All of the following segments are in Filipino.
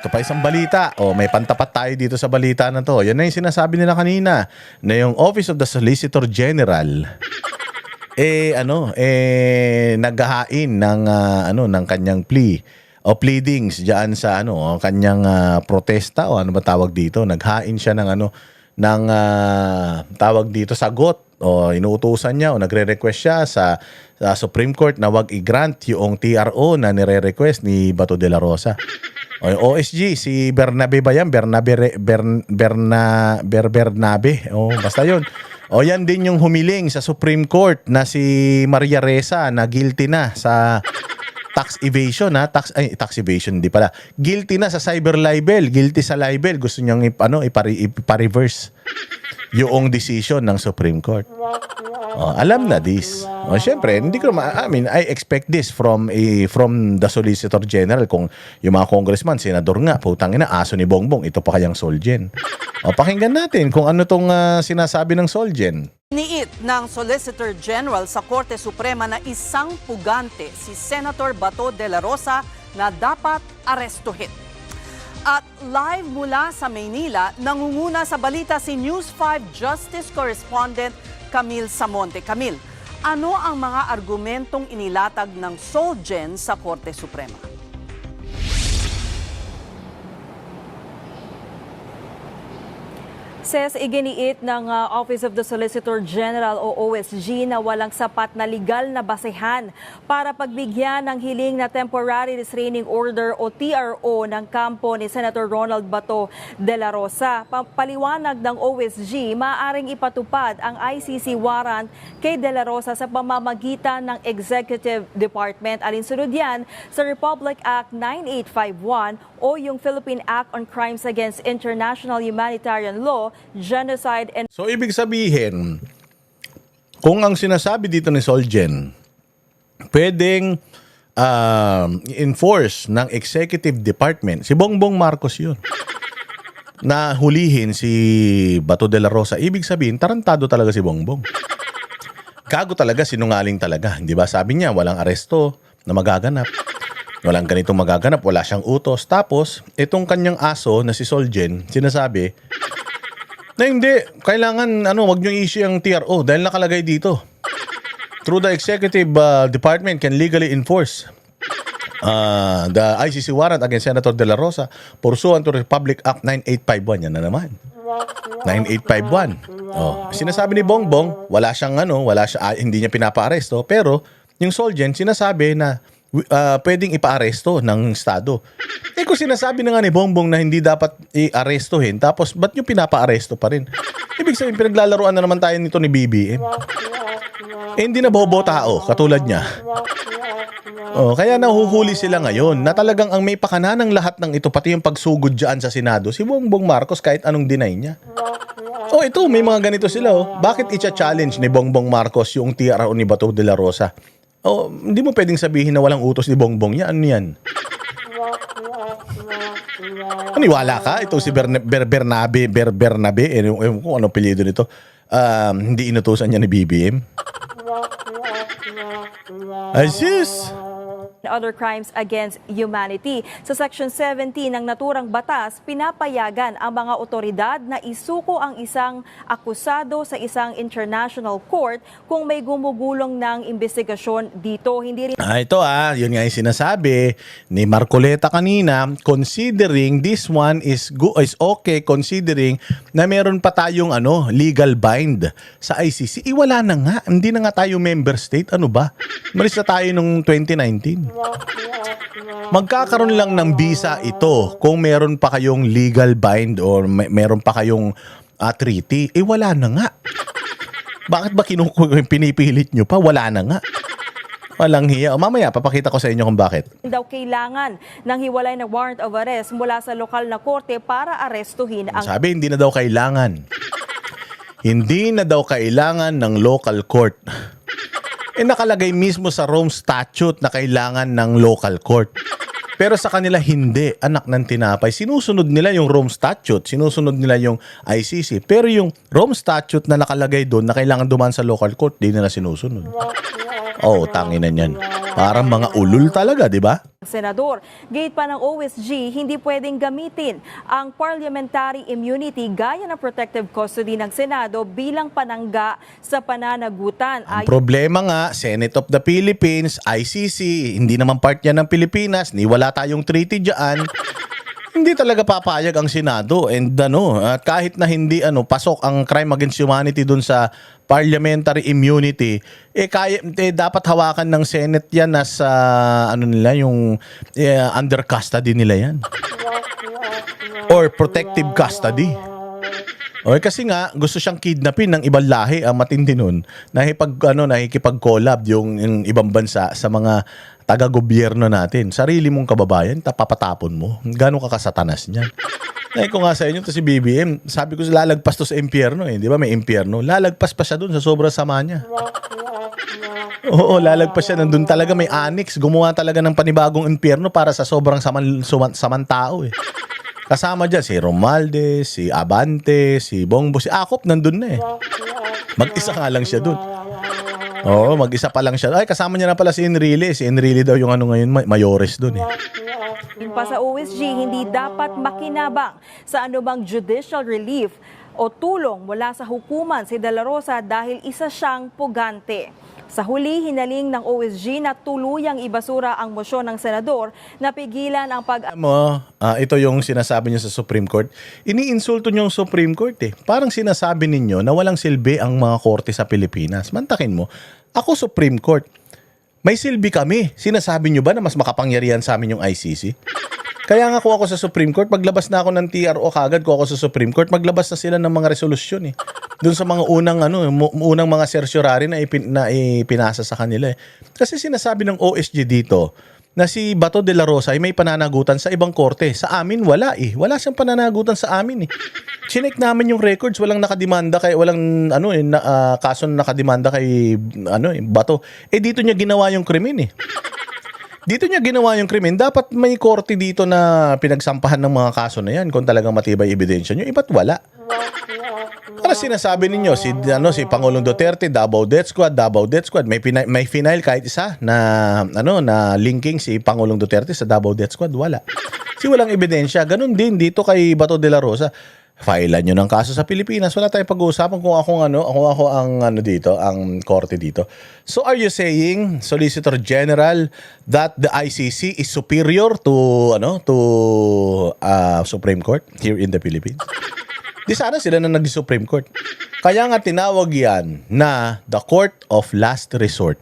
Ito pa isang balita. May pantapat tayo dito sa balita na to. Yan na yung sinasabi nila kanina na yung Office of the Solicitor General naghahain ng ng kanyang plea o pleadings diyan sa kanyang protesta o ano ba tawag dito. Naghain siya ng tawag dito sagot o inuutusan niya o nagre-request siya sa Supreme Court na wag i-grant yung TRO na nire-request ni Bato de la Rosa. O yung OSG, si Bernabe ba yan? Bernabe. Basta yun. O yan din yung humiling sa Supreme Court na si Maria Ressa na guilty na sa tax evasion tax evasion hindi pala. Guilty na sa cyber libel, guilty sa libel. Gusto niyang ipa-reverse yung decision ng Supreme Court. Alam na this. Syempre, hindi ko I expect this from the Solicitor General. Kung yung mga congressman, senador nga, putang ina, aso ni Bongbong, ito pa kayang Solgen. Pakinggan natin kung ano tong sinasabi ng Solgen. Niit ng Solicitor General sa Korte Suprema na isang pugante si Senator Bato de la Rosa na dapat arestuhin. At live mula sa Maynila, nangunguna sa balita si News 5 Justice Correspondent Camille Samonte. Camille, ano ang mga argumentong inilatag ng Solgen sa Korte Suprema? Ses, iginiit ng Office of the Solicitor General o OSG na walang sapat na legal na basehan para pagbigyan ng hiling na Temporary Restraining Order o TRO ng kampo ni Senator Ronald Bato de la Rosa. Paliwanag ng OSG, maaaring ipatupad ang ICC warrant kay de la Rosa sa pamamagitan ng Executive Department. Alinsunod yan sa Republic Act 9851 o yung Philippine Act on Crimes Against International Humanitarian Law, Genocide and... So, ibig sabihin, kung ang sinasabi dito ni Solgen, pwedeng enforce ng Executive Department, si Bongbong Marcos yun, na hulihin si Bato de la Rosa, ibig sabihin, tarantado talaga si Bongbong. Gago talaga, sinungaling talaga. Di ba? Sabi niya, walang aresto na magaganap. Walang ganitong magaganap, wala siyang utos. Tapos, itong kanyang aso na si Solgen, sinasabi na hindi, kailangan wag niyong issue ang TRO dahil nakalagay dito. Through the Executive Department can legally enforce the ICC warrant against Senator De La Rosa pursuant to Republic Act 9851. Yan na naman. 9851. Sinasabi ni Bongbong, hindi niya pinapa-aresto, pero yung Solgen sinasabi na pwedeng ipa-aresto ng Estado. Kung sinasabi na nga ni Bongbong na hindi dapat i-arestohin, tapos ba't nyo pinapa-aresto pa rin? Ibig sabihin, pinaglalaruan na naman tayo nito ni BBM. Hindi na bobo tao, katulad niya. Kaya nahuhuli sila ngayon na talagang ang may pakana ng lahat ng ito, pati yung pagsugod dyan sa Senado, si Bongbong Marcos kahit anong deny niya. Ito, may mga ganito sila. Bakit i-challenge ni Bongbong Marcos yung TRO ni Bato de la Rosa? Hindi mo pwedeng sabihin na walang utos ni Bongbong niya. Ano yan? Maniwala ka? Ito si Bernabe. Kung ano apelyido nito. Hindi inutusan niya ni BBM. Asus! Other crimes against humanity. Sa Section 17 ng naturang batas, pinapayagan ang mga otoridad na isuko ang isang akusado sa isang international court kung may gumugulong ng investigasyon dito. Hindi rin... Yun nga yung sinasabi ni Marcoleta kanina, considering this one is okay, considering na meron pa tayong legal bind sa ICC. Wala na nga. Hindi na nga tayo member state. Ano ba? Malis na tayo nung 2019. Magkakaroon lang ng visa ito kung meron pa kayong legal bind or meron pa kayong treaty. Wala na nga. Bakit ba pinipilit nyo pa? Wala na nga. Walang hiya. Mamaya, papakita ko sa inyo kung bakit. Daw kailangan ng hiwalay na warrant of arrest mula sa lokal na korte para arestuhin ang... Sabi, hindi na daw kailangan. Hindi na daw kailangan ng local court. Nakalagay mismo sa Rome Statute na kailangan ng local court. Pero sa kanila hindi, anak ng tinapay. Sinusunod nila yung Rome Statute, sinusunod nila yung ICC. Pero yung Rome Statute na nakalagay doon na kailangan dumaan sa local court, di nila sinusunod. Oh, tanginan yan. Parang mga ulul talaga, di ba? Senador, gate pa ng OSG, hindi pwedeng gamitin ang parliamentary immunity gaya ng protective custody ng Senado bilang panangga sa pananagutan. Ang problema nga, Senate of the Philippines, ICC, hindi naman part yan ng Pilipinas, ni wala tayong treaty dyan. Hindi talaga papayag ang Senado and at kahit na hindi pasok ang crime against humanity dun sa parliamentary immunity, dapat hawakan ng Senate yan as nila yung under custody nila yan. Or protective custody. Kasi nga gusto siyang kidnapin ng ibang lahi, ang matindi nun. Nakikipag-collab yung ibang bansa sa mga taga-gobyerno natin. Sarili mong kababayan, papatapon mo. Gano'n ka kasatanas niyan. Ko nga sa inyo, to si BBM, sabi ko lalagpas to sa impyerno Di ba may impyerno? Lalagpas pa siya dun sa sobrang sama niya. Oo, lalagpas siya. Nandun talaga may annex. Gumawa talaga ng panibagong impyerno para sa sobrang samang tao Kasama dyan si Romualdez, si Abante, si Bongbong, si Akop nandun na Mag-isa nga lang siya dun. Oo, mag-isa pa lang siya. Kasama niya na pala si Enrile. Si Enrile daw yung ngayon, mayores dun Yung pa sa OSG, hindi dapat makinabang sa anumang judicial relief o tulong mula sa hukuman si De La Rosa dahil isa siyang pugante. Sa huli, hinaling ng OSG na tuluyang ibasura ang mosyon ng senador na pigilan ang ito yung sinasabi niyo sa Supreme Court. Iniinsulto niyo yung Supreme Court Parang sinasabi ninyo na walang silbi ang mga korte sa Pilipinas. Mantakin mo, ako Supreme Court, may silbi kami. Sinasabi niyo ba na mas makapangyarihan sa amin yung ICC? Kaya nga kung ako sa Supreme Court, maglabas na ako ng TRO kagad kung ako sa Supreme Court, maglabas na sila ng mga resolusyon Doon sa mga unang mga certiorari na ipinasa sa kanila Kasi sinasabi ng OSG dito na si Bato de la Rosa ay may pananagutan sa ibang korte. Sa amin wala Wala siyang pananagutan sa amin Chinek namin yung records, walang nakademanda walang kaso na nakademanda kay Bato. Dito niya ginawa yung krimen Dito niya ginawa yung krimen. Dapat may korte dito na pinagsampahan ng mga kaso na yan kung talagang matibay ebidensya nyo. Iba't wala. Para sinasabi ninyo, si Pangulong Duterte, Davao Death Squad. May final kahit isa na linking si Pangulong Duterte sa Davao Death Squad. Wala. Kasi walang ebidensya. Ganun din dito kay Bato de la Rosa. Filean nyo ng kaso sa Pilipinas. Wala tayong pag-uusapan kung ako ang dito, ang korte dito. So are you saying, Solicitor General, that the ICC is superior to Supreme Court here in the Philippines? Di sana sila na nag-Supreme Court. Kaya nga tinawag yan na the court of last resort.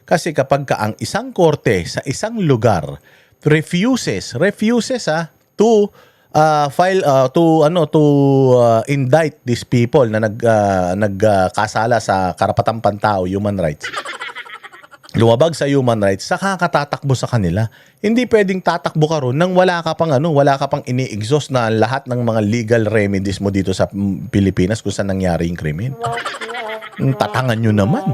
Kasi kapag ang isang korte sa isang lugar refuses to indict these people na nagkasala sa karapatang pantao, human rights. Lumabag sa human rights, saka katatakbo sa kanila. Hindi pwedeng tatakbo ka ron nang wala ka pang ini-exhaust na lahat ng mga legal remedies mo dito sa Pilipinas kung saan nangyari yung krimen. Tatangan nyo naman.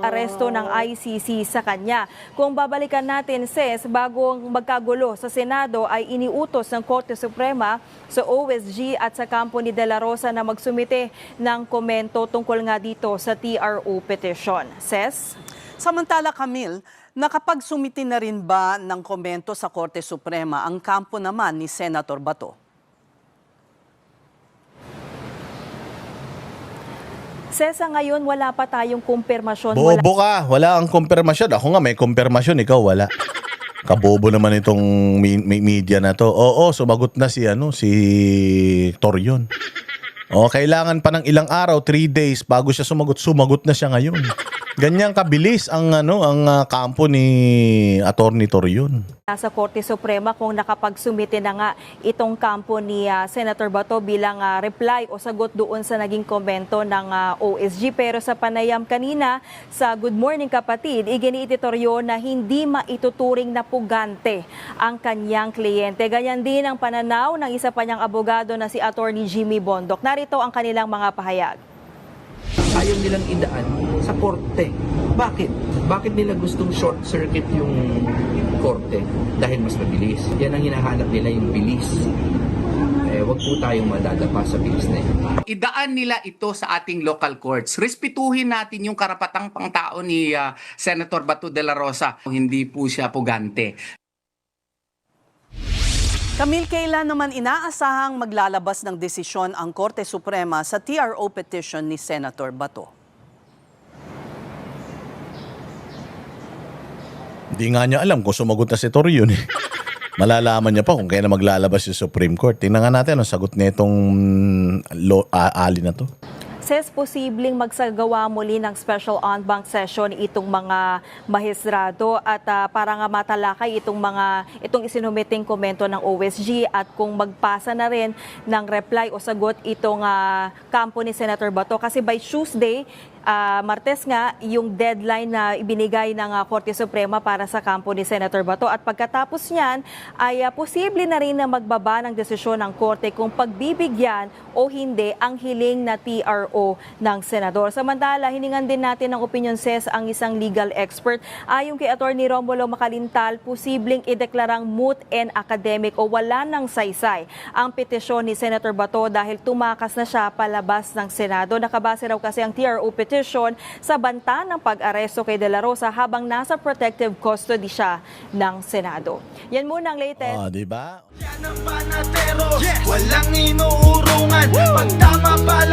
Aresto ng ICC sa kanya. Kung babalikan natin, bago magkagulo sa Senado ay iniutos ng Korte Suprema sa OSG at sa kampo ni De La Rosa na magsumite ng komento tungkol nga dito sa TRO petition. Samantala, Camille, nakapagsumiti na rin ba ng komento sa Korte Suprema ang kampo naman ni Senator Bato? Sa ngayon, wala pa tayong kumpirmasyon. Bobo ka, wala ang kumpirmasyon. Ako nga may kumpirmasyon, ikaw wala. Kabobo naman itong media na to. Oo, sumagot na si Torion. Kailangan pa ng ilang araw, 3 days bago siya sumagot. Sumagot na siya ngayon. Ganyan kabilis ang kampo ni Attorney Torion. Sa Korte Suprema kung nakapagsumite na nga itong kampo ni Senator Bato bilang reply o sagot doon sa naging komento ng OSG. Pero sa panayam kanina sa Good Morning Kapatid, iginiit ni Torion na hindi maituturing na pugante ang kanyang kliyente. Ganyan din ang pananaw ng isa pa niyang abogado na si Attorney Jimmy Bondoc. Narito ang kanilang mga pahayag. Ayaw nilang idaan sa korte. Bakit? Bakit nila gustong short circuit yung korte? Dahil mas mabilis. Yan ang hinahanap nila, yung bilis. kaya wag po tayong madadapa sa bilis na ito. Idaan nila ito sa ating local courts. Respetuhin natin yung karapatang pangtao ni Senator Bato de la Rosa. Hindi po siya pugante. Camille, kailan naman inaasahang maglalabas ng desisyon ang Korte Suprema sa TRO petition ni Senator Bato? Hindi nga niya alam kung sumagot na si Torion eh. Malalaman niya pa kung kailan maglalabas yung Supreme Court. Tingnan nga natin ang sagot nitong ali na to. Says posibleng magsagawa muli ng special en banc session itong mga mahisrado at para nga matalakay itong isinumiting komento ng OSG at kung magpasa na rin ng reply o sagot itong kampo ni Senator Bato kasi by Tuesday, Martes nga, yung deadline na ibinigay ng Korte Suprema para sa kampo ni Senator Bato. At pagkatapos niyan, ay posible na rin na magbaba ng desisyon ng Korte kung pagbibigyan o hindi ang hiling na TRO ng Senador. Samantala, hiningan din natin ng opinion says ang isang legal expert. Ayon kay Attorney Romulo Macalintal, posibleng ideklarang moot and academic o wala ng saysay ang petisyon ni Senator Bato dahil tumakas na siya palabas ng Senado. Nakabase raw kasi ang TRO petition sa banta ng pag-aresto kay De La Rosa habang nasa protective custody siya ng Senado. Yan muna ang latest. Di ba? Yan ang panatero, walang inuurungan. Pag tama pala